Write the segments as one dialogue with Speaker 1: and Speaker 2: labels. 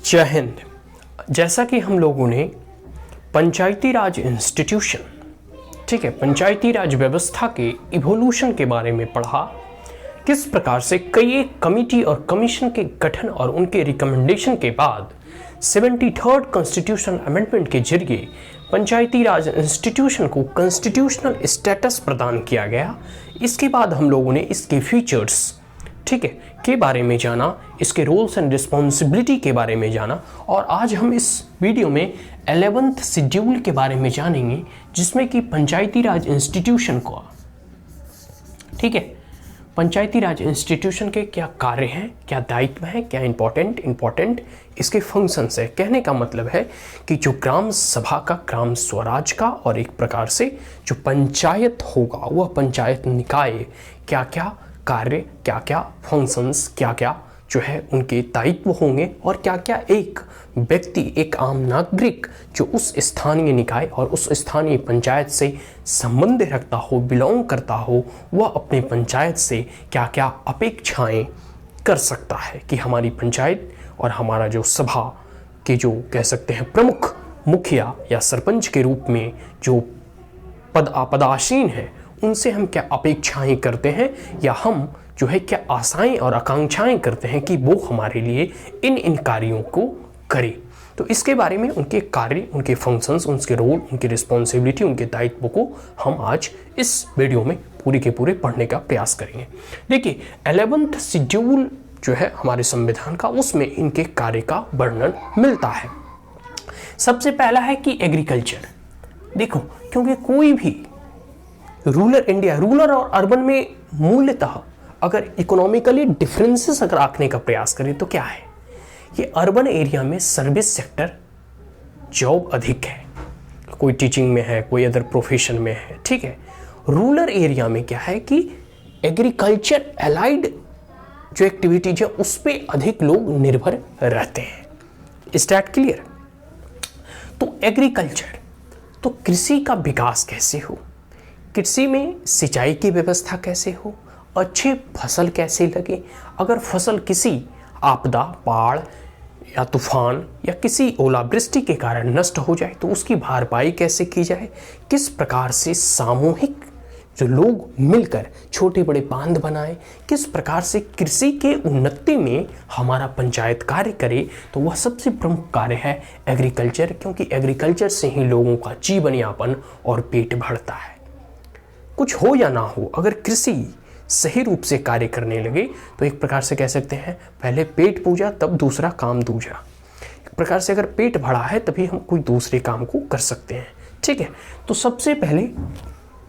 Speaker 1: जय हिंद। जैसा कि हम लोगों ने पंचायती राज इंस्टीट्यूशन, ठीक है, पंचायती राज व्यवस्था के इवोल्यूशन के बारे में पढ़ा, किस प्रकार से कई एक कमेटी और कमीशन के गठन और उनके रिकमेंडेशन के बाद 73rd कॉन्स्टिट्यूशनल अमेंडमेंट के जरिए पंचायती राज इंस्टीट्यूशन को कॉन्स्टिट्यूशनल स्टेटस प्रदान किया गया। इसके बाद हम लोगों ने इसके फीचर्स, ठीक है, के बारे में जाना, इसके रोल्स एंड रिस्पॉन्सिबिलिटी के बारे में जाना, और आज हम इस वीडियो में 11th शेड्यूल के बारे में जानेंगे, जिसमें कि पंचायती राज इंस्टीट्यूशन को, ठीक है, पंचायती राज इंस्टीट्यूशन के क्या कार्य हैं, क्या दायित्व हैं, क्या इंपॉर्टेंट इसके फंक्शंस है। कहने का मतलब है कि जो ग्राम सभा का, ग्राम स्वराज का, और एक प्रकार से जो पंचायत होगा वह पंचायत निकाय क्या क्या कार्य, क्या क्या फंक्शंस, क्या क्या जो है उनके दायित्व होंगे, और क्या क्या एक व्यक्ति, एक आम नागरिक जो उस स्थानीय निकाय और उस स्थानीय पंचायत से संबंध रखता हो, बिलोंग करता हो, वह अपने पंचायत से क्या क्या अपेक्षाएं कर सकता है कि हमारी पंचायत और हमारा जो सभा के जो कह सकते हैं प्रमुख मुखिया या सरपंच के रूप में जो पदासीन है, उनसे हम क्या अपेक्षाएं करते हैं, या हम जो है क्या आशाएं और आकांक्षाएं करते हैं कि वो हमारे लिए इन कार्यों को करे। तो इसके बारे में, उनके कार्य, उनके फंक्शंस, उनके रोल, उनकी रिस्पॉन्सिबिलिटी, उनके दायित्व को हम आज इस वीडियो में पूरे के पूरे पढ़ने का प्रयास करेंगे। देखिए, 11th शेड्यूल जो है हमारे संविधान का, उसमें इनके कार्य का वर्णन मिलता है। सबसे पहला है कि एग्रीकल्चर। देखो, क्योंकि कोई भी रूरल इंडिया, रूरल और अर्बन में मूल्यतः अगर इकोनॉमिकली डिफरेंसेस अगर आंकने का प्रयास करें तो क्या है, ये अर्बन एरिया में सर्विस सेक्टर जॉब अधिक है, कोई टीचिंग में है, कोई अदर प्रोफेशन में है, ठीक है। रूरल एरिया में क्या है कि एग्रीकल्चर एलाइड जो एक्टिविटीज है उस पर अधिक लोग निर्भर रहते हैं। Is that clear? तो एग्रीकल्चर, तो कृषि का विकास कैसे हो, कृषि में सिंचाई की व्यवस्था कैसे हो, अच्छे फसल कैसे लगे, अगर फसल किसी आपदा, बाढ़ या तूफान या किसी ओलावृष्टि के कारण नष्ट हो जाए तो उसकी भरपाई कैसे की जाए, किस प्रकार से सामूहिक जो लोग मिलकर छोटे बड़े बांध बनाए, किस प्रकार से कृषि के उन्नति में हमारा पंचायत कार्य करे, तो वह सबसे प्रमुख कार्य है एग्रीकल्चर, क्योंकि एग्रीकल्चर से ही लोगों का जीवन यापन और पेट भरता है। कुछ हो या ना हो, अगर कृषि सही रूप से कार्य करने लगे तो एक प्रकार से कह सकते हैं पहले पेट पूजा तब दूसरा काम दूजा। एक प्रकार से अगर पेट भरा है तभी हम कोई दूसरे काम को कर सकते हैं, ठीक है। तो सबसे पहले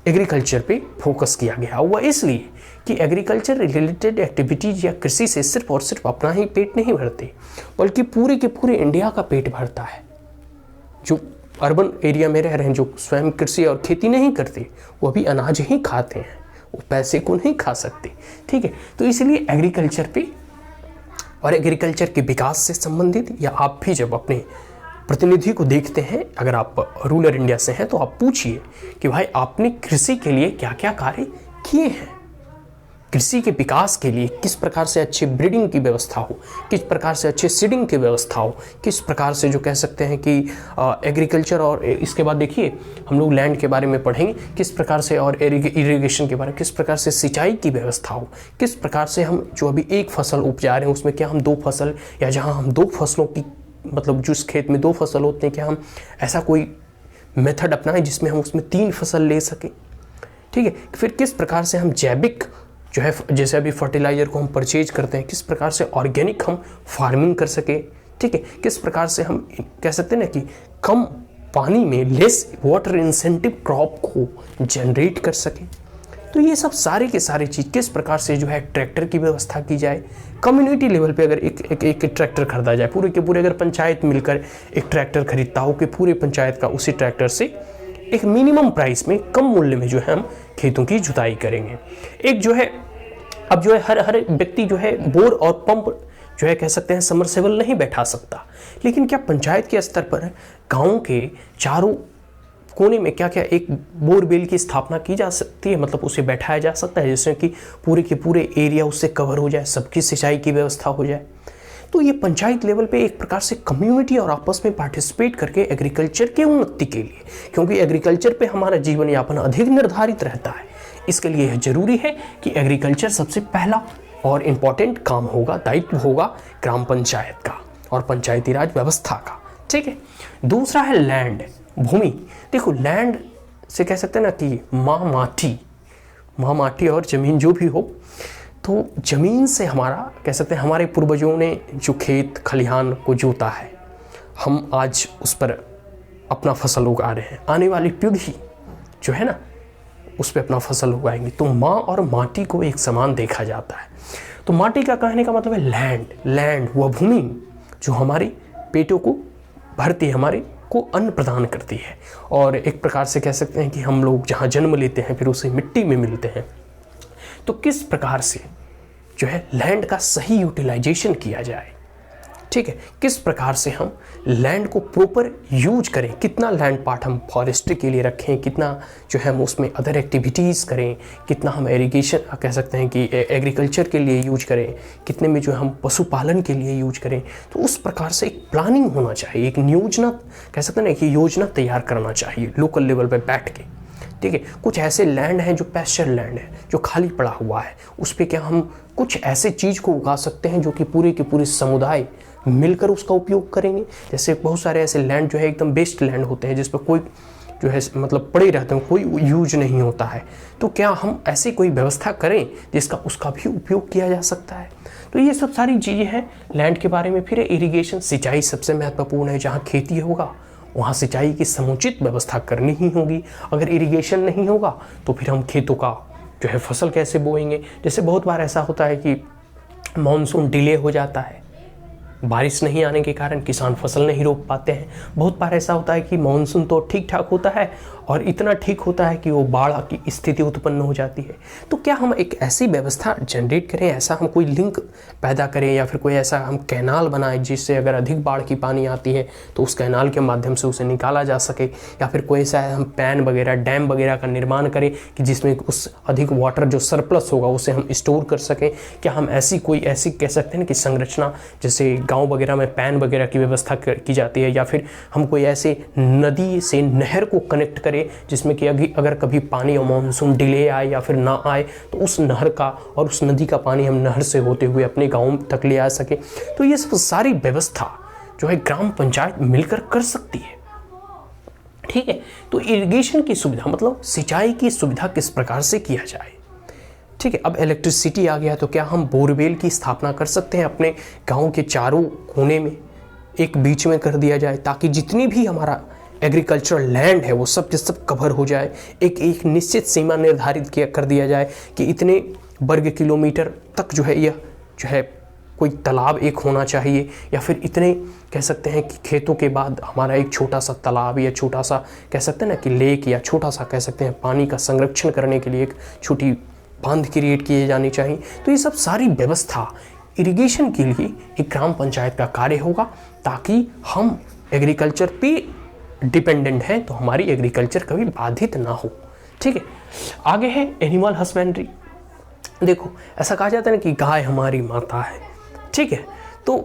Speaker 1: एग्रीकल्चर पे फोकस किया गया हुआ, इसलिए कि एग्रीकल्चर रिलेटेड एक्टिविटीज या कृषि से सिर्फ और सिर्फ अपना ही पेट नहीं भरते, बल्कि पूरे के पूरे इंडिया का पेट भरता है। जो अर्बन एरिया में रह रहे हैं, जो स्वयं कृषि और खेती नहीं करते, वो भी अनाज ही खाते हैं, वो पैसे को नहीं खा सकते, ठीक है। तो इसलिए एग्रीकल्चर पे और एग्रीकल्चर के विकास से संबंधित, या आप भी जब अपने प्रतिनिधि को देखते हैं, अगर आप रूरल इंडिया से हैं तो आप पूछिए कि भाई आपने कृषि के लिए क्या क्या कार्य किए हैं, कृषि के विकास के लिए किस प्रकार से अच्छी ब्रीडिंग की व्यवस्था हो, किस प्रकार से अच्छे सीडिंग की व्यवस्था हो, किस प्रकार से जो कह सकते हैं कि एग्रीकल्चर, और इसके बाद देखिए हम लोग लैंड के बारे में पढ़ेंगे, किस प्रकार से, और इरिगेशन के बारे में, किस प्रकार से सिंचाई की व्यवस्था हो, किस प्रकार से हम जो अभी एक फसल उपजा रहे हैं उसमें क्या हम दो फसल, या जहाँ हम दो फसलों की, मतलब जिस खेत में दो फसल होते हैं, क्या हम ऐसा कोई मेथड अपनाएं जिसमें हम उसमें 3 फसल ले सकें, ठीक है। फिर किस प्रकार से हम जैविक जो है, जैसे अभी फर्टिलाइजर को हम परचेज करते हैं, किस प्रकार से ऑर्गेनिक हम फार्मिंग कर सके, ठीक है। किस प्रकार से हम कह सकते हैं ना कि कम पानी में लेस वाटर इंसेंटिव क्रॉप को जनरेट कर सके। तो ये सब सारे के सारे चीज़, किस प्रकार से जो है ट्रैक्टर की व्यवस्था की जाए, कम्युनिटी लेवल पे अगर एक ट्रैक्टर खरीदा जाए, पूरे के पूरे अगर पंचायत मिलकर एक ट्रैक्टर खरीदता हो कि पूरे पंचायत का उसी ट्रैक्टर से एक मिनिमम प्राइस में, कम मूल्य में जो है हम खेतों की जुताई करेंगे। एक जो है, अब जो है हर व्यक्ति जो है बोर और पंप जो है कह सकते हैं समरसेबल नहीं बैठा सकता, लेकिन क्या पंचायत के स्तर पर गाँव के चारों कोने में क्या क्या एक बोरवेल की स्थापना की जा सकती है, मतलब उसे बैठाया जा सकता है, जिससे कि पूरे के पूरे एरिया उससे कवर हो जाए, सबकी सिंचाई की व्यवस्था हो जाए। तो ये पंचायत लेवल पे एक प्रकार से कम्युनिटी और आपस में पार्टिसिपेट करके एग्रीकल्चर के उन्नति के लिए, क्योंकि एग्रीकल्चर पे हमारा जीवन यापन अधिक निर्धारित रहता है, इसके लिए यह जरूरी है कि एग्रीकल्चर सबसे पहला और इम्पॉर्टेंट काम होगा, दायित्व होगा ग्राम पंचायत का और पंचायती राज व्यवस्था का। ठीक है, दूसरा है लैंड, भूमि। देखो लैंड से कह सकते हैं ना कि माँ माटी और ज़मीन जो भी हो, तो ज़मीन से हमारा कह सकते हैं हमारे पूर्वजों ने जो खेत खलिहान को जोता है, हम आज उस पर अपना फसल उगा रहे हैं, आने वाली पीढ़ी जो है ना उस पर अपना फसल उगाएंगे। तो माँ और माटी को एक समान देखा जाता है। तो माटी का कहने का मतलब है लैंड वह भूमि जो हमारे पेटों को भरती है, हमारे को अन्न प्रदान करती है, और एक प्रकार से कह सकते हैं कि हम लोग जहाँ जन्म लेते हैं फिर उसे मिट्टी में मिलते हैं। तो किस प्रकार से जो है लैंड का सही यूटिलाइजेशन किया जाए, ठीक है, किस प्रकार से हम लैंड को प्रॉपर यूज करें, कितना लैंड पार्ट हम फॉरेस्ट्री के लिए रखें, कितना जो है हम उसमें अदर एक्टिविटीज़ करें, कितना हम इरिगेशन कह सकते हैं कि एग्रीकल्चर के लिए यूज करें, कितने में जो हम पशुपालन के लिए यूज करें। तो उस प्रकार से एक प्लानिंग होना चाहिए, एक योजना कह सकते हैं ना कि योजना तैयार करना चाहिए लोकल लेवल पर बैठ के। ठीक है, कुछ ऐसे लैंड हैं जो पैस्चर लैंड है, जो खाली पड़ा हुआ है, उस पर क्या हम कुछ ऐसे चीज़ को उगा सकते हैं जो कि पूरे के पूरे समुदाय मिलकर उसका उपयोग करेंगे। जैसे बहुत सारे ऐसे लैंड जो है एकदम बेस्ट लैंड होते हैं जिस पर कोई जो है मतलब पड़े रहते हैं, कोई यूज नहीं होता है। तो क्या हम ऐसी कोई व्यवस्था करें जिसका उसका भी उपयोग किया जा सकता है। तो ये सब सारी चीज़ें हैं लैंड के बारे में। फिर इरिगेशन, सिंचाई सबसे महत्वपूर्ण है। जहाँ खेती होगा वहाँ सिंचाई की समुचित व्यवस्था करनी ही होगी। अगर इरिगेशन नहीं होगा तो फिर हम खेतों का जो है फसल कैसे बोएंगे। जैसे बहुत बार ऐसा होता है कि मानसून डिले हो जाता है, बारिश नहीं आने के कारण किसान फसल नहीं रोप पाते हैं। बहुत बार ऐसा होता है कि मानसून तो ठीक ठाक होता है और इतना ठीक होता है कि वो बाढ़ की स्थिति उत्पन्न हो जाती है। तो क्या हम एक ऐसी व्यवस्था जनरेट करें, ऐसा हम कोई लिंक पैदा करें या फिर कोई ऐसा हम कैनाल बनाएं जिससे अगर अधिक बाढ़ की पानी आती है तो उस कैनाल के माध्यम से उसे निकाला जा सके, या फिर कोई ऐसा हम पैन वगैरह, डैम वगैरह का निर्माण करें कि जिसमें उस अधिक वाटर जो सरप्लस होगा उसे हम स्टोर कर सकें। क्या हम ऐसी कह सकते हैं कि संरचना, जैसे गाँव वगैरह में पैन वगैरह की व्यवस्था की जाती है, या फिर हम कोई ऐसे नदी से नहर को कनेक्ट करें जिसमें कि अगर कभी पानी और मानसून डिले आए या फिर ना आए तो उस नहर का और उस नदी का पानी हम नहर से होते हुए अपने गांव तक ले आ सके। तो ये सब सारी व्यवस्था जो है ग्राम पंचायत मिलकर कर सकती है। ठीक है, तो इरिगेशन की सुविधा मतलब सिंचाई की सुविधा किस प्रकार से किया जाए। ठीक है, अब इलेक्ट्रिसिटी आ गया तो क्या हम बोरवेल की स्थापना कर सकते हैं अपने गांव के चारों कोने में, एक बीच में कर दिया जाए ताकि जितनी भी हमारा एग्रीकल्चरल लैंड है वो सब के सब कवर हो जाए। एक निश्चित सीमा निर्धारित कर दिया जाए कि इतने वर्ग किलोमीटर तक जो है यह जो है कोई तालाब एक होना चाहिए, या फिर इतने कह सकते हैं कि खेतों के बाद हमारा एक छोटा सा तालाब या छोटा सा कह सकते हैं ना कि लेक, या छोटा सा कह सकते हैं पानी का संरक्षण करने के लिए एक छोटी बांध क्रिएट किए जानी चाहिए। तो ये सब सारी व्यवस्था इरिगेशन के लिए एक ग्राम पंचायत का कार्य होगा, ताकि हम एग्रीकल्चर पे डिपेंडेंट हैं तो हमारी एग्रीकल्चर कभी बाधित ना हो। ठीक है, आगे है एनिमल हस्बेंड्री। देखो ऐसा कहा जाता है ना कि गाय हमारी माता है। ठीक है, तो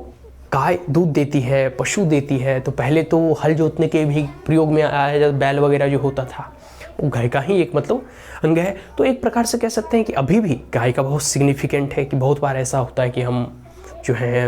Speaker 1: गाय दूध देती है, पशु देती है। तो पहले तो हल जोतने के भी प्रयोग में आया, जब बैल वगैरह जो होता था वो गाय का ही एक मतलब अंग है। तो एक प्रकार से कह सकते हैं कि अभी भी गाय का बहुत सिग्निफिकेंट है कि बहुत बार ऐसा होता है कि हम जो है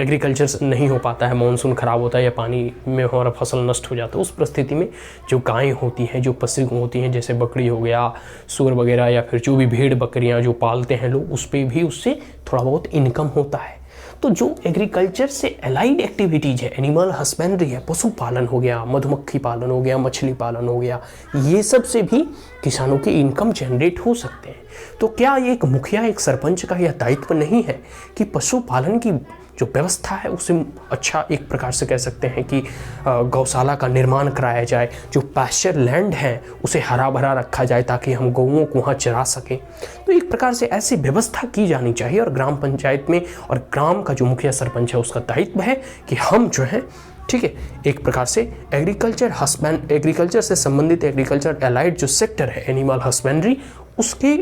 Speaker 1: एग्रीकल्चर नहीं हो पाता है, मानसून ख़राब होता है या पानी में हमारा फसल नष्ट हो जाता है। उस परिस्थिति में जो गायें होती हैं, जो पशु होती हैं, जैसे बकरी हो गया, सूअर वगैरह, या फिर जो भी भेड़ बकरियां जो पालते हैं लोग, उस पर भी उससे थोड़ा बहुत इनकम होता है। तो जो एग्रीकल्चर से एलाइड एक्टिविटीज़ है, एनिमल हस्बेंड्री है, पशुपालन हो गया, मधुमक्खी पालन हो गया, मछली पालन हो गया, ये सब से भी किसानों की इनकम जनरेट हो सकते हैं। तो क्या एक मुखिया, एक सरपंच का यह दायित्व नहीं है कि पशुपालन की जो व्यवस्था है उसे अच्छा एक प्रकार से कह सकते हैं कि गौशाला का निर्माण कराया जाए, जो पैस्चर लैंड है उसे हरा भरा रखा जाए ताकि हम गौओं को वहाँ चरा सकें। तो एक प्रकार से ऐसी व्यवस्था की जानी चाहिए, और ग्राम पंचायत में और ग्राम का जो मुखिया सरपंच है उसका दायित्व है कि हम जो है ठीक है एक प्रकार से एग्रीकल्चर से संबंधित एग्रीकल्चर एलाइड जो सेक्टर है एनिमल हस्बेंड्री, उसके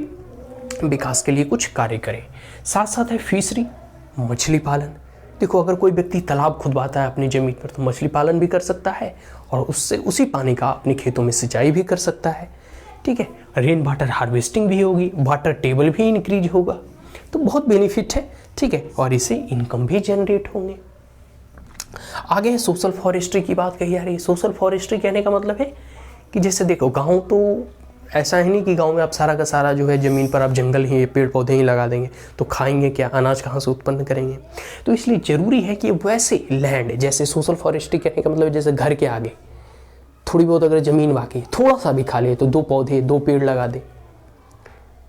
Speaker 1: विकास के लिए कुछ कार्य करें। साथ साथ है फिशरी, मछली पालन। देखो, अगर कोई व्यक्ति तालाब खुदवाता है अपनी ज़मीन पर तो मछली पालन भी कर सकता है और उससे उसी पानी का अपने खेतों में सिंचाई भी कर सकता है। ठीक है, रेन वाटर हार्वेस्टिंग भी होगी, वाटर टेबल भी इंक्रीज होगा, तो बहुत बेनिफिट है। ठीक है, और इससे इनकम भी जनरेट होंगे। आगे है सोशल फॉरेस्ट्री की बात कही जा रही है। सोशल फॉरेस्ट्री कहने का मतलब है कि जैसे देखो, गाँव तो ऐसा है नहीं कि गांव में आप सारा का सारा जो है ज़मीन पर आप जंगल ही पेड़ पौधे ही लगा देंगे तो खाएंगे क्या, अनाज कहाँ से उत्पन्न करेंगे। तो इसलिए ज़रूरी है कि वैसे लैंड, जैसे सोशल फॉरेस्ट्री कहने का मतलब जैसे घर के आगे थोड़ी बहुत अगर ज़मीन बाकी थोड़ा सा भी खा ले तो 2 पौधे 2 पेड़ लगा दे।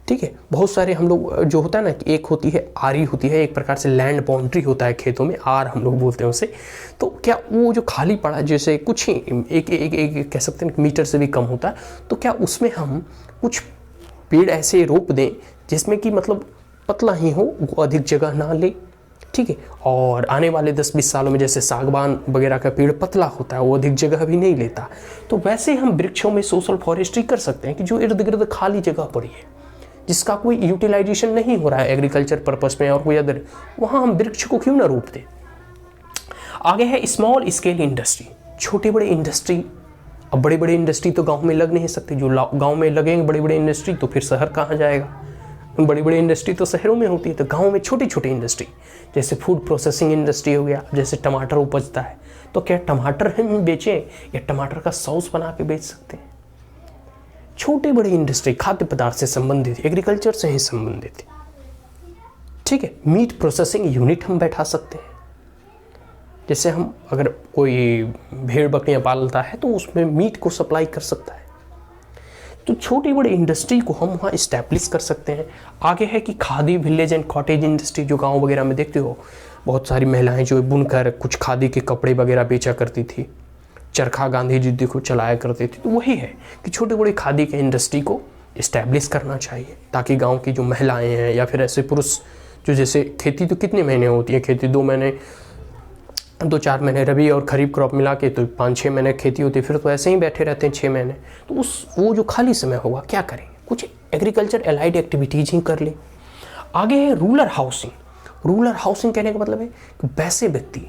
Speaker 1: ठीक है, बहुत सारे हम लोग जो होता है ना, एक होती है आरी होती है, एक प्रकार से लैंड बाउंड्री होता है खेतों में, आर हम लोग बोलते हैं उसे। तो क्या वो जो खाली पड़ा जैसे कुछ ही एक कह सकते हैं मीटर से भी कम होता है, तो क्या उसमें हम कुछ पेड़ ऐसे रोप दें जिसमें कि मतलब पतला ही हो, वो अधिक जगह ना ले। ठीक है, और आने वाले 10-20 सालों में जैसे सागवान वगैरह का पेड़ पतला होता है, वो अधिक जगह भी नहीं लेता, तो वैसे हम वृक्षों में सोशल फॉरेस्ट्री कर सकते हैं कि जो इर्द गिर्द खाली जगह पड़ी है जिसका कोई यूटिलाइजेशन नहीं हो रहा है एग्रीकल्चर पर्पस में और कोई अदर, वहाँ हम वृक्ष को क्यों ना रोप दें। आगे है स्मॉल स्केल इंडस्ट्री, छोटे बड़े इंडस्ट्री। अब बड़े बड़े इंडस्ट्री तो गांव में लग नहीं सकते, जो गांव में लगेंगे बड़े बड़े इंडस्ट्री तो फिर शहर कहाँ जाएगा। बड़ी बड़ी इंडस्ट्री तो शहरों में होती है, तो गाँव में छोटी छोटी इंडस्ट्री जैसे फूड प्रोसेसिंग इंडस्ट्री हो गया। जैसे टमाटर उपजता है तो क्या टमाटर हम बेचें या टमाटर का सॉस बना के बेच सकते हैं। छोटे बड़े इंडस्ट्री खाद्य पदार्थ से संबंधित, एग्रीकल्चर से ही संबंधित। ठीक है, मीट प्रोसेसिंग यूनिट हम बैठा सकते हैं। जैसे हम अगर कोई भेड़ बकरियां पालता है तो उसमें मीट को सप्लाई कर सकता है। तो छोटी बड़ी इंडस्ट्री को हम वहाँ इस्टेब्लिश कर सकते हैं। आगे है कि khadi village and cottage industry, जो गाँव वगैरह में देखते हो बहुत सारी महिलाएं जो बुनकर कुछ खादी के कपड़े वगैरह बेचा करती थी, चरखा गांधी जी को चलाया करते थे। तो वही है कि छोटे बड़े खादी के इंडस्ट्री को इस्टेब्लिश करना चाहिए ताकि गांव की जो महिलाएं हैं या फिर ऐसे पुरुष जो, जैसे खेती तो कितने महीने होती है, खेती 2-4 महीने रबी और खरीफ क्रॉप मिला के तो 5-6 महीने खेती होती है, फिर तो ऐसे ही बैठे रहते हैं 6 महीने। तो वो जो खाली समय होगा क्या करें, कुछ एग्रीकल्चर एलाइड एक्टिविटीज ही कर ले। आगे है रूरल हाउसिंग। रूरल हाउसिंग कहने का मतलब है कि वैसे व्यक्ति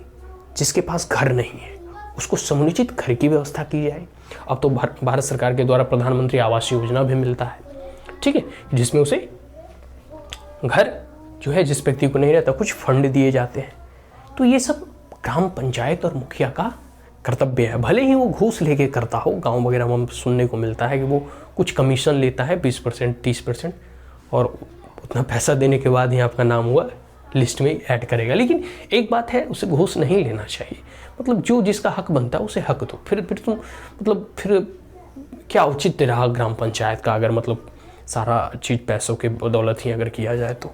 Speaker 1: जिसके पास घर नहीं है उसको समुचित घर की व्यवस्था की जाए। अब तो भारत सरकार के द्वारा प्रधानमंत्री आवास योजना भी मिलता है। ठीक है, जिसमें उसे घर जो है जिस व्यक्ति को नहीं रहता कुछ फंड दिए जाते हैं। तो ये सब ग्राम पंचायत और मुखिया का कर्तव्य है। भले ही वो घूस लेके करता हो, गांव वगैरह में सुनने को मिलता है कि वो कुछ कमीशन लेता है 20% 30%, और उतना पैसा देने के बाद ही आपका नाम हुआ लिस्ट में ऐड करेगा। लेकिन एक बात है, उसे घूस नहीं लेना चाहिए। मतलब जो जिसका हक बनता है उसे हक दो। फिर तुम मतलब फिर क्या औचित्य रहा ग्राम पंचायत का, अगर मतलब सारा चीज़ पैसों के बदौलत ही अगर किया जाए तो।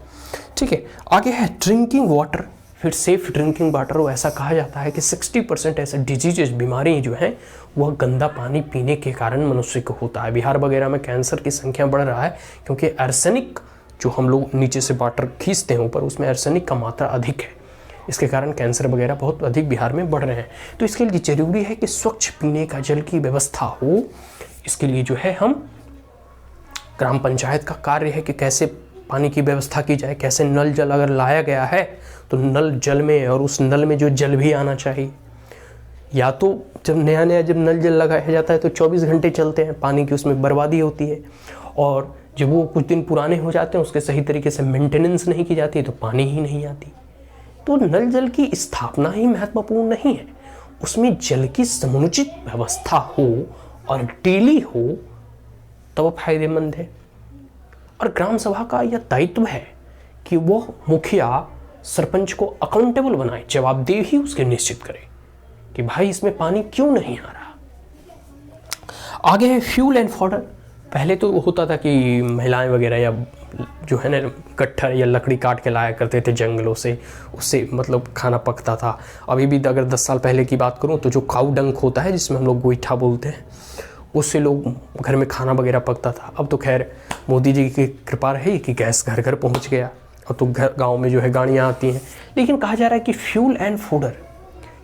Speaker 1: ठीक है, आगे है ड्रिंकिंग वाटर। फिर सेफ ड्रिंकिंग वाटर हो, ऐसा कहा जाता है कि 60% ऐसे डिजीजेज बीमारी जो हैं वह गंदा पानी पीने के कारण मनुष्य को होता है। बिहार वगैरह में कैंसर की संख्या बढ़ रहा है क्योंकि आर्सेनिक जो हम लोग नीचे से वाटर खींचते हैं ऊपर, उसमें आर्सेनिक का मात्रा अधिक है। इसके कारण कैंसर वगैरह बहुत अधिक बिहार में बढ़ रहे हैं। तो इसके लिए ज़रूरी है कि स्वच्छ पीने का जल की व्यवस्था हो। इसके लिए जो है हम ग्राम पंचायत का कार्य है कि कैसे पानी की व्यवस्था की जाए, कैसे नल जल अगर लाया गया है तो नल जल में और उस नल में जो जल भी आना चाहिए। या तो जब नया जब नल जल लगाया जाता है तो 24 घंटे चलते हैं, पानी की उसमें बर्बादी होती है, और जब वो कुछ दिन पुराने हो जाते हैं उसके सही तरीके से मेंटेनेंस नहीं की जाती है तो पानी ही नहीं आती। तो नल जल की स्थापना ही महत्वपूर्ण नहीं है, उसमें जल की समुचित व्यवस्था हो और डेली हो तब फायदेमंद है। और ग्राम सभा का यह दायित्व है कि वह मुखिया सरपंच को अकाउंटेबल बनाए, जवाबदेही उसके निश्चित करे कि भाई इसमें पानी क्यों नहीं आ रहा। आगे है फ्यूल एंड फॉडर। पहले तो होता था कि महिलाएं वगैरह या जो है ना गट्ठर या लकड़ी काट के लाया करते थे जंगलों से, उससे मतलब खाना पकता था। अभी भी अगर 10 साल पहले की बात करूं तो जो काऊ डंक होता है जिसमें हम लोग गोईठा बोलते हैं, उससे लोग घर में खाना वगैरह पकता था। अब तो खैर मोदी जी की कृपा रही कि गैस घर घर पहुंच गया, अब तो घर गांव में जो है गाड़ियाँ आती हैं। लेकिन कहा जा रहा है कि फ्यूल एंड फूडर,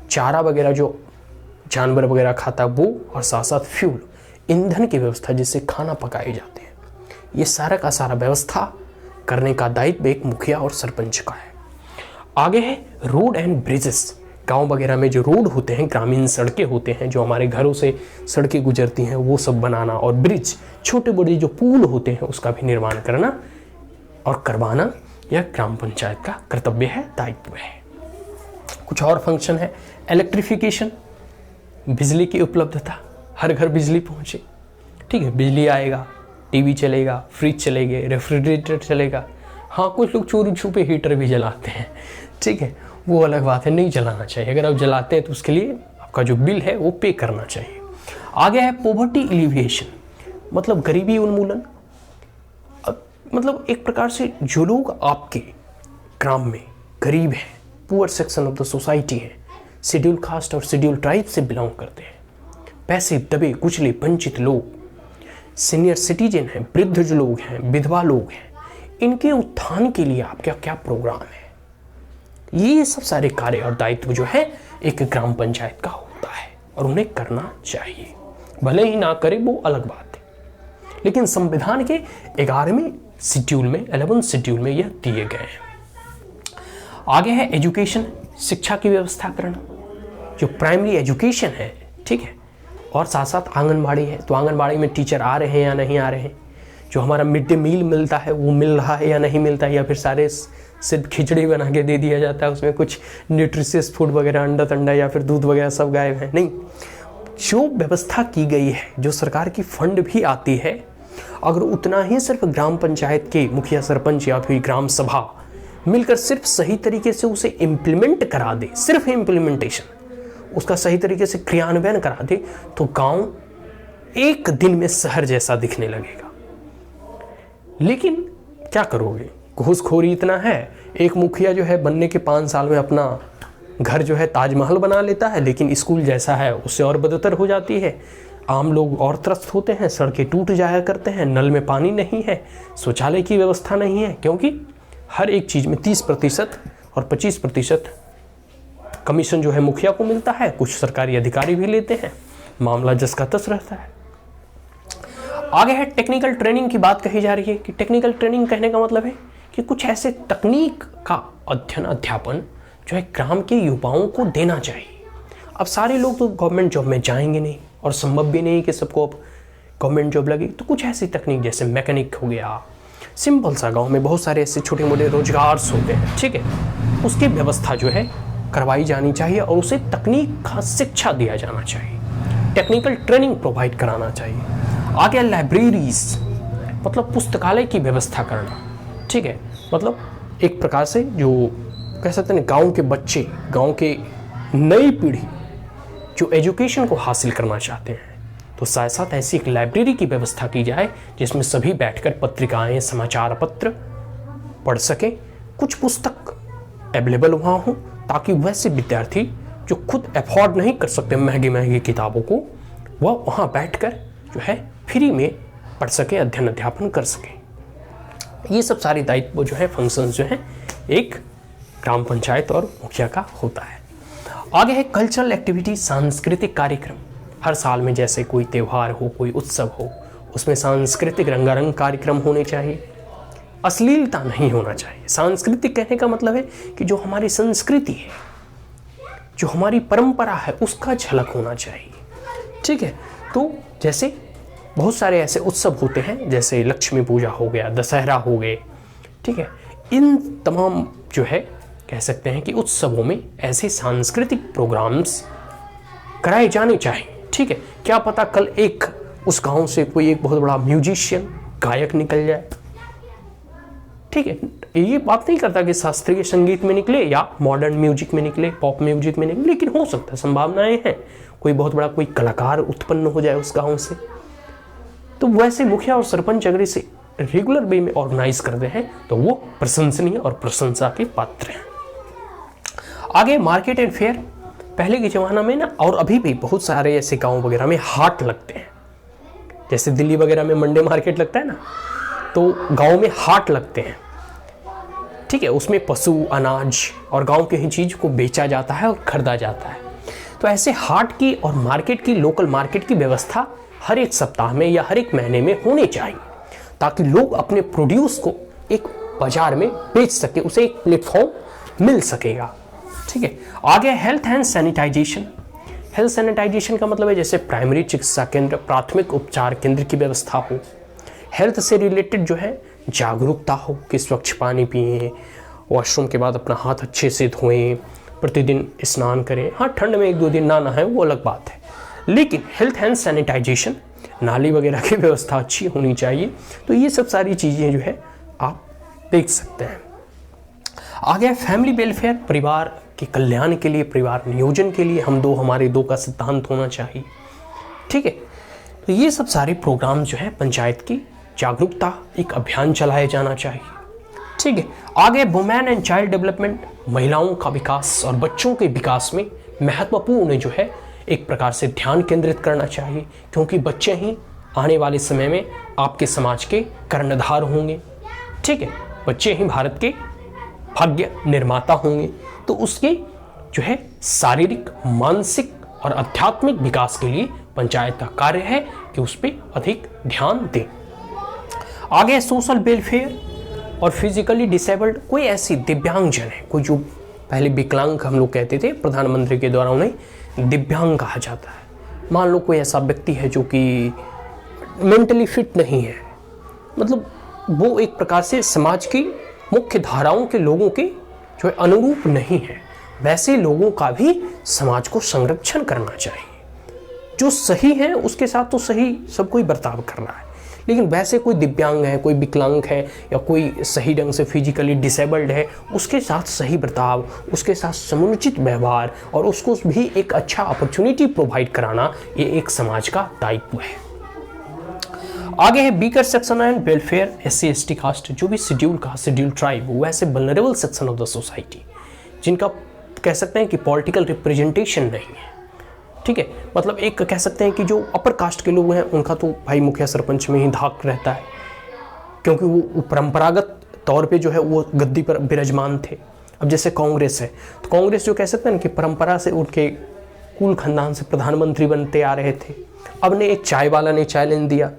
Speaker 1: चारा वगैरह जो जानवर वगैरह खाता है वो, और साथ साथ फ्यूल ईंधन की व्यवस्था जिससे खाना पकाए जाते हैं, ये सारा का सारा व्यवस्था करने का दायित्व एक मुखिया और सरपंच का है। आगे है रोड एंड ब्रिजेस। गांव वगैरह में जो रोड होते हैं, ग्रामीण सड़कें होते हैं, जो हमारे घरों से सड़कें गुजरती हैं, वो सब बनाना। और ब्रिज, छोटे बड़े जो पुल होते हैं, उसका भी निर्माण करना और करवाना यह ग्राम पंचायत का कर्तव्य है, दायित्व है। कुछ और फंक्शन है, इलेक्ट्रिफिकेशन, बिजली की उपलब्धता, हर घर बिजली पहुंचे। ठीक है, बिजली आएगा, टीवी चलेगा, फ्रिज चलेंगे, रेफ्रिजरेटर चलेगा। हाँ, कुछ लोग चोरी छुपे हीटर भी जलाते हैं, ठीक है, वो अलग बात है, नहीं जलाना चाहिए। अगर आप जलाते हैं तो उसके लिए आपका जो बिल है वो पे करना चाहिए। आगे है पॉवर्टी एलिविएशन, मतलब गरीबी उन्मूलन। मतलब एक प्रकार से जो लोग आपके ग्राम में गरीब हैं, poor section of the society है, शेड्यूल कास्ट और शेड्यूल ट्राइब से बिलोंग करते हैं, पैसे दबे कुचले वंचित लोग, सीनियर सिटीजन हैं, वृद्ध जो लोग हैं, विधवा लोग हैं, इनके उत्थान के लिए आपका क्या प्रोग्राम है। ये सब सारे कार्य और दायित्व जो है एक ग्राम पंचायत का होता है और उन्हें करना चाहिए। भले ही ना करे वो अलग बात है, लेकिन संविधान के 11वें शेड्यूल में, 11th शेड्यूल में यह दिए गए हैं। आगे है एजुकेशन, शिक्षा की व्यवस्था करना, जो प्राइमरी एजुकेशन है, ठीक है, और साथ साथ आंगनबाड़ी है, तो आंगनबाड़ी में टीचर आ रहे हैं या नहीं आ रहे हैं, जो हमारा मिड डे मील मिलता है वो मिल रहा है या नहीं मिलता है, या फिर सारे सिर्फ खिचड़ी बना के दे दिया जाता है, उसमें कुछ न्यूट्रिशियस फूड वगैरह, अंडा तंडा या फिर दूध वगैरह सब गायब है। नहीं, जो व्यवस्था की गई है, जो सरकार की फंड भी आती है, अगर उतना ही सिर्फ ग्राम पंचायत के मुखिया सरपंच या फिर ग्राम सभा मिलकर सिर्फ सही तरीके से उसे इम्प्लीमेंट करा दे, सिर्फ इम्प्लीमेंटेशन, उसका सही तरीके से क्रियान्वयन करा दे, तो गांव एक दिन में शहर जैसा दिखने लगेगा। लेकिन क्या करोगे, घूसखोरी इतना है, एक मुखिया जो है बनने के 5 साल में अपना घर जो है ताजमहल बना लेता है, लेकिन स्कूल जैसा है उससे और बदतर हो जाती है, आम लोग और त्रस्त होते हैं, सड़कें टूट जाया करते हैं, नल में पानी नहीं है, शौचालय की व्यवस्था नहीं है, क्योंकि हर एक चीज़ में 30% और 25% कमीशन जो है मुखिया को मिलता है, कुछ सरकारी अधिकारी भी लेते हैं, मामला जस का तस रहता है। आगे है टेक्निकल ट्रेनिंग की बात कही जा रही है कि टेक्निकल ट्रेनिंग कहने का मतलब है कि कुछ ऐसे तकनीक का अध्ययन अध्यापन जो है ग्राम के युवाओं को देना चाहिए। अब सारे लोग तो गवर्नमेंट जॉब में जाएंगे नहीं और संभव भी नहीं कि सबको अब गवर्नमेंट जॉब लगे, तो कुछ ऐसी तकनीक जैसे मैकेनिक हो गया, सिंपल सा गांव में बहुत सारे ऐसे छोटे मोटे रोजगार होते हैं, ठीक है, उसकी व्यवस्था जो है करवाई जानी चाहिए और उसे तकनीक का शिक्षा दिया जाना चाहिए, टेक्निकल ट्रेनिंग प्रोवाइड कराना चाहिए। आगे लाइब्रेरीज, मतलब पुस्तकालय की व्यवस्था करना, ठीक है, मतलब एक प्रकार से जो कह सकते हैं गांव के बच्चे, गांव के नई पीढ़ी जो एजुकेशन को हासिल करना चाहते हैं, तो साथ साथ ऐसी एक लाइब्रेरी की व्यवस्था की जाए जिसमें सभी बैठकर पत्रिकाएं, समाचार पत्र पढ़ सकें, कुछ पुस्तक अवेलेबल वहाँ हो, ताकि वैसे विद्यार्थी जो खुद अफोर्ड नहीं कर सकते महंगी महंगी किताबों को, वह वहाँ बैठकर जो है फ्री में पढ़ सके, अध्ययन अध्यापन कर सके। ये सब सारे दायित्व जो है, फंक्शंस जो है एक ग्राम पंचायत और मुखिया का होता है। आगे है कल्चरल एक्टिविटी, सांस्कृतिक कार्यक्रम। हर साल में जैसे कोई त्यौहार हो, कोई उत्सव हो, उसमें सांस्कृतिक रंगारंग कार्यक्रम होने चाहिए, अश्लीलता नहीं होना चाहिए। सांस्कृतिक कहने का मतलब है कि जो हमारी संस्कृति है, जो हमारी परंपरा है, उसका झलक होना चाहिए, ठीक है। तो जैसे बहुत सारे ऐसे उत्सव होते हैं, जैसे लक्ष्मी पूजा हो गया, दशहरा हो गए, ठीक है, इन तमाम जो है कह सकते हैं कि उत्सवों में ऐसे सांस्कृतिक प्रोग्राम्स कराए जाने चाहिए, ठीक है। क्या पता कल एक उस गांव से कोई एक बहुत बड़ा म्यूजिशियन, गायक निकल जाए, ठीक है। ये बात नहीं करता कि शास्त्रीय संगीत में निकले या मॉडर्न म्यूजिक में निकले, पॉप म्यूजिक में निकले, लेकिन हो सकता है, संभावनाएं हैं, कोई बहुत बड़ा कोई कलाकार उत्पन्न हो जाए उस गांव से। तो वैसे मुखिया और सरपंच अगर इसे रेगुलर वे में ऑर्गेनाइज करते हैं तो वो प्रशंसनीय और प्रशंसा के पात्र हैं। आगे मार्केट एंड फेयर। पहले के ज़माना में ना, और अभी भी बहुत सारे ऐसे गांव वगैरह में हाट लगते हैं, जैसे दिल्ली वगैरह में मंडे मार्केट लगता है ना, तो गांव में हाट लगते हैं, ठीक है। उसमें पशु, अनाज और गांव के ही चीज़ को बेचा जाता है और खरीदा जाता है। तो ऐसे हाट की और मार्केट की, लोकल मार्केट की व्यवस्था हर एक सप्ताह में या हर एक महीने में होनी चाहिए, ताकि लोग अपने प्रोड्यूस को एक बाजार में बेच सके, उसे एक प्लेटफॉर्म मिल सकेगा। ठीक है, आगे health and sanitization. Health sanitization का मतलब है जैसे प्राइमरी चिकित्सा केंद्र, प्राथमिक उपचार केंद्र की व्यवस्था हो। हेल्थ से रिलेटेड जो है जागरूकता हो कि स्वच्छ पानी पिएं, वॉशरूम के बाद अपना हाथ अच्छे से धोएं, प्रतिदिन स्नान करें। हाँ, ठंड में 1-2 दिन ना नहाएं वो अलग बात है, लेकिन हेल्थ एंड सैनिटाइजेशन, नाली वगैरह की व्यवस्था अच्छी होनी चाहिए। तो ये सब सारी चीज़ें जो है आप देख सकते हैं। आगे फैमिली वेलफेयर, परिवार के कल्याण के लिए, परिवार नियोजन के लिए हमारे दो का सिद्धांत होना चाहिए। ठीक है, तो ये सब सारे प्रोग्राम जो है पंचायत की जागरूकता एक अभियान चलाया जाना चाहिए। ठीक है, आगे वुमेन एंड चाइल्ड डेवलपमेंट, महिलाओं का विकास और बच्चों के विकास में महत्वपूर्ण जो है एक प्रकार से ध्यान केंद्रित करना चाहिए, क्योंकि बच्चे ही आने वाले समय में आपके समाज के कर्णधार होंगे। ठीक है, बच्चे ही भारत के भाग्य निर्माता होंगे। तो उसके जो है शारीरिक, मानसिक और आध्यात्मिक विकास के लिए पंचायत का कार्य है कि उस पर अधिक ध्यान दें। आगे सोशल वेलफेयर और फिजिकली डिसेबल्ड, कोई ऐसी दिव्यांगजन है, कोई जो पहले विकलांग हम लोग कहते थे, प्रधानमंत्री के द्वारा उन्हें दिव्यांग कहा जाता है। मान लो कोई ऐसा व्यक्ति है जो कि मेंटली फिट नहीं है, मतलब वो एक प्रकार से समाज की मुख्य धाराओं के लोगों के जो है अनुरूप नहीं है, वैसे लोगों का भी समाज को संरक्षण करना चाहिए। जो सही है उसके साथ तो सही सब कोई बर्ताव कर रहा है, लेकिन वैसे कोई दिव्यांग है, कोई विकलांग है या कोई सही ढंग से फिजिकली डिसेबल्ड है, उसके साथ सही बर्ताव, उसके साथ समुचित व्यवहार और उसको भी एक अच्छा अपॉर्चुनिटी प्रोवाइड कराना, ये एक समाज का दायित्व है। आगे है weaker section and welfare, SC/ST caste, जो भी शेड्यूल कास्ट, शेड्यूल ट्राइब, वो ऐसे vulnerable section of the society जिनका कह सकते हैं कि पॉलिटिकल रिप्रेजेंटेशन नहीं है। ठीक है, मतलब एक कह सकते हैं कि जो अपर कास्ट के लोग हैं उनका तो भाई मुखिया सरपंच में ही धाक रहता है, क्योंकि वो परंपरागत तौर पे जो है वो गद्दी पर विराजमान थे। अब जैसे कांग्रेस है, तो कांग्रेस जो कह सकते हैं कि परंपरा से उनके कुल खानदान से प्रधानमंत्री बनते आ रहे थे। अब ने एक चाय वाला ने चैलेंज दिया,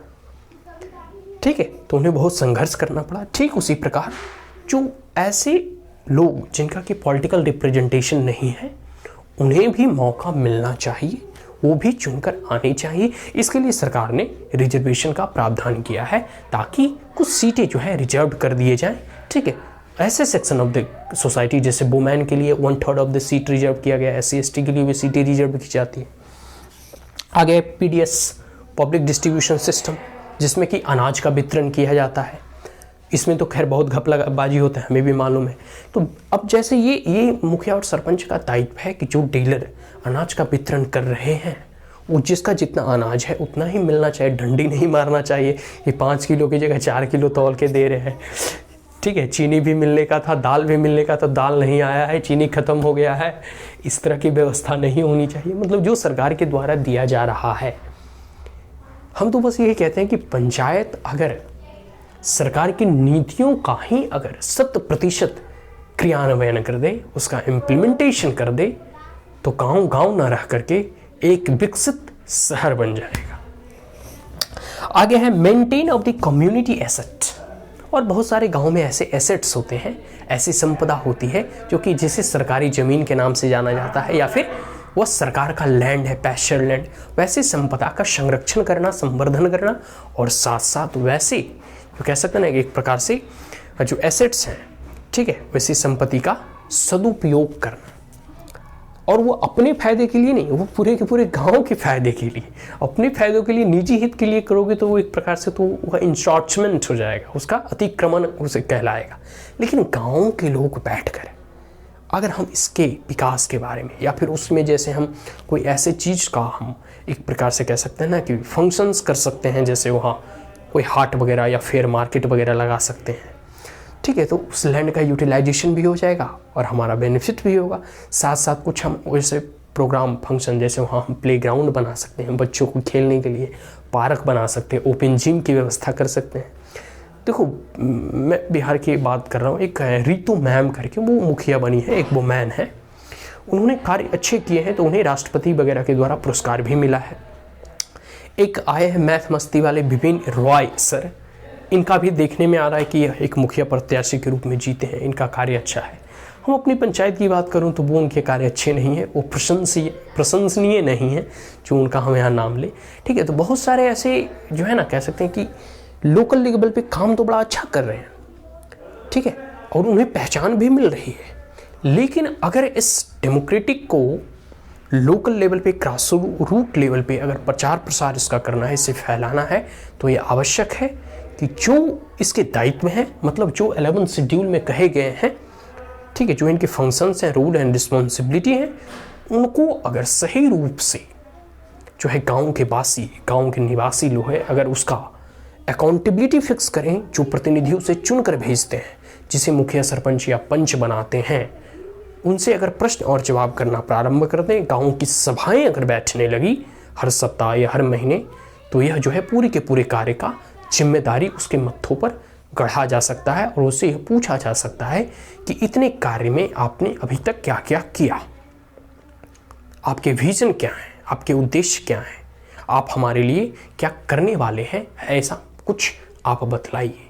Speaker 1: ठीक है, तो उन्हें बहुत संघर्ष करना पड़ा। ठीक उसी प्रकार जो ऐसे लोग जिनका कि पॉलिटिकल रिप्रेजेंटेशन नहीं है, उन्हें भी मौका मिलना चाहिए, वो भी चुनकर आने चाहिए। इसके लिए सरकार ने रिजर्वेशन का प्रावधान किया है ताकि कुछ सीटें जो है रिजर्व कर दिए जाएं। ठीक है, ऐसे सेक्शन ऑफ द सोसाइटी जैसे वुमेन के लिए 1/3 ऑफ द सीट रिजर्व किया गया, SC/ST के लिए भी सीटें रिजर्व की जाती है। आगे PDS, पब्लिक डिस्ट्रीब्यूशन सिस्टम, जिसमें कि अनाज का वितरण किया जाता है। इसमें तो खैर बहुत घपलाबाजी होता है, हमें भी मालूम है। तो अब जैसे ये मुखिया और सरपंच का दायित्व है कि जो डीलर अनाज का वितरण कर रहे हैं वो जिसका जितना अनाज है उतना ही मिलना चाहिए, डंडी नहीं मारना चाहिए। ये 5 किलो की जगह 4 किलो तौल के दे रहे हैं। ठीक है, चीनी भी मिलने का था, दाल भी मिलने का था, दाल नहीं आया है, चीनी खत्म हो गया है। इस तरह की व्यवस्था नहीं होनी चाहिए। मतलब जो सरकार के द्वारा दिया जा रहा है, हम तो बस यही कहते हैं कि पंचायत अगर सरकार की नीतियों का ही अगर 100% क्रियान्वयन कर दे, उसका इम्प्लीमेंटेशन कर दे, तो गांव गांव ना रह करके एक विकसित शहर बन जाएगा। आगे है maintain of the community asset. और बहुत सारे गांव में ऐसे एसेट्स होते हैं, ऐसी संपदा होती है जो कि जिसे सरकारी ज़मीन के नाम से जाना जाता है या फिर वह सरकार का लैंड है, पैस्चर लैंड। वैसे संपदा का संरक्षण करना, संवर्धन करना और साथ साथ वैसे जो कह सकते हैं ना एक प्रकार से जो एसेट्स हैं, ठीक है, वैसी संपत्ति का सदुपयोग करना। और वो अपने फायदे के लिए नहीं, वो पूरे के पूरे गांव के फायदे के लिए, अपने फायदों के लिए, निजी हित के लिए करोगे तो वो एक प्रकार से तो वह इंशॉर्चमेंट हो जाएगा, उसका अतिक्रमण उसे कहलाएगा। लेकिन गांव के लोग बैठकर अगर हम इसके विकास के बारे में या फिर उसमें जैसे हम कोई ऐसे चीज़ का हम एक प्रकार से कह सकते हैं ना कि फंक्शंस कर सकते हैं, जैसे वहाँ कोई हाट वगैरह या फेयर मार्केट वगैरह लगा सकते हैं, ठीक है, तो उस लैंड का यूटिलाइजेशन भी हो जाएगा और हमारा बेनिफिट भी होगा। साथ साथ कुछ हम वैसे प्रोग्राम फंक्शन जैसे वहाँ हम प्ले ग्राउंड बना सकते हैं, बच्चों को खेलने के लिए पार्क बना सकते हैं, ओपन जिम की व्यवस्था कर सकते हैं। देखो, मैं बिहार की बात कर रहा हूँ, एक रितु मैम करके वो मुखिया बनी है, एक वुमेन है, उन्होंने कार्य अच्छे किए हैं तो उन्हें राष्ट्रपति वगैरह के द्वारा पुरस्कार भी मिला है। एक आए हैं मैथ मस्ती वाले विपिन रॉय सर, इनका भी देखने में आ रहा है कि एक मुखिया प्रत्याशी के रूप में जीते हैं, इनका कार्य अच्छा है। हम अपनी पंचायत की बात करूं तो वो उनके कार्य अच्छे नहीं है, वो प्रशंसनीय नहीं है जो उनका हम यहाँ नाम ले। ठीक है, तो बहुत सारे ऐसे जो है ना कह सकते हैं कि लोकल लेवल पे काम तो बड़ा अच्छा कर रहे हैं, ठीक है, और उन्हें पहचान भी मिल रही है। लेकिन अगर इस डेमोक्रेटिक को लोकल लेवल पे, ग्रास रूट लेवल पे अगर प्रचार प्रसार इसका करना है, इसे फैलाना है, तो ये आवश्यक है कि जो इसके दायित्व हैं, मतलब जो 11 शेड्यूल में कहे गए हैं, ठीक है, जो इनके फंक्शंस हैं, रूल एंड रिस्पॉन्सिबिलिटी हैं, उनको अगर सही रूप से जो है गांव के निवासी लोग हैं, अगर उसका अकाउंटेबिलिटी फिक्स करें, जो प्रतिनिधियों से चुनकर भेजते हैं, जिसे मुखिया, सरपंच या पंच बनाते हैं, उनसे अगर प्रश्न और जवाब करना प्रारंभ कर दें, गाँव की सभाएं अगर बैठने लगी हर सप्ताह या हर महीने, तो यह जो है पूरे के पूरे कार्य का जिम्मेदारी उसके मत्थों पर गढ़ा जा सकता है और उससे यह पूछा जा सकता है कि इतने कार्य में आपने अभी तक क्या क्या किया, आपके विजन क्या है, आपके उद्देश्य क्या है, आप हमारे लिए क्या करने वाले हैं, ऐसा कुछ आप बतलाइए।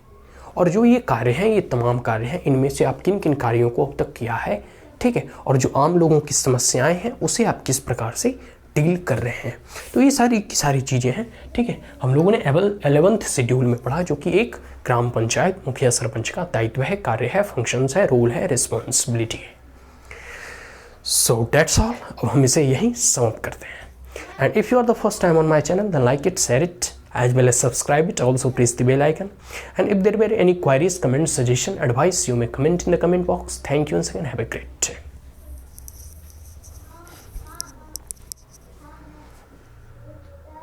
Speaker 1: और जो ये कार्य हैं, ये तमाम कार्य हैं, इनमें से आप किन किन कार्यों को अब तक किया है, ठीक है, और जो आम लोगों की समस्याएं हैं उसे आप किस प्रकार से डील कर रहे हैं। तो ये सारी की सारी चीज़ें हैं, ठीक है। हम लोगों ने 11th शेड्यूल में पढ़ा, जो कि एक ग्राम पंचायत मुखिया सरपंच का दायित्व है, कार्य है, फंक्शंस है, रोल है, रिस्पॉन्सिबिलिटी है। So that's all. अब हम इसे यहीं समाप्त करते हैं। And if you are the first time on my channel, then like it, share it, as well as subscribe it. Also press the bell icon, and if there were any queries, comments, suggestion, advice, you may comment in the comment box. Thank you once again. Have a great day.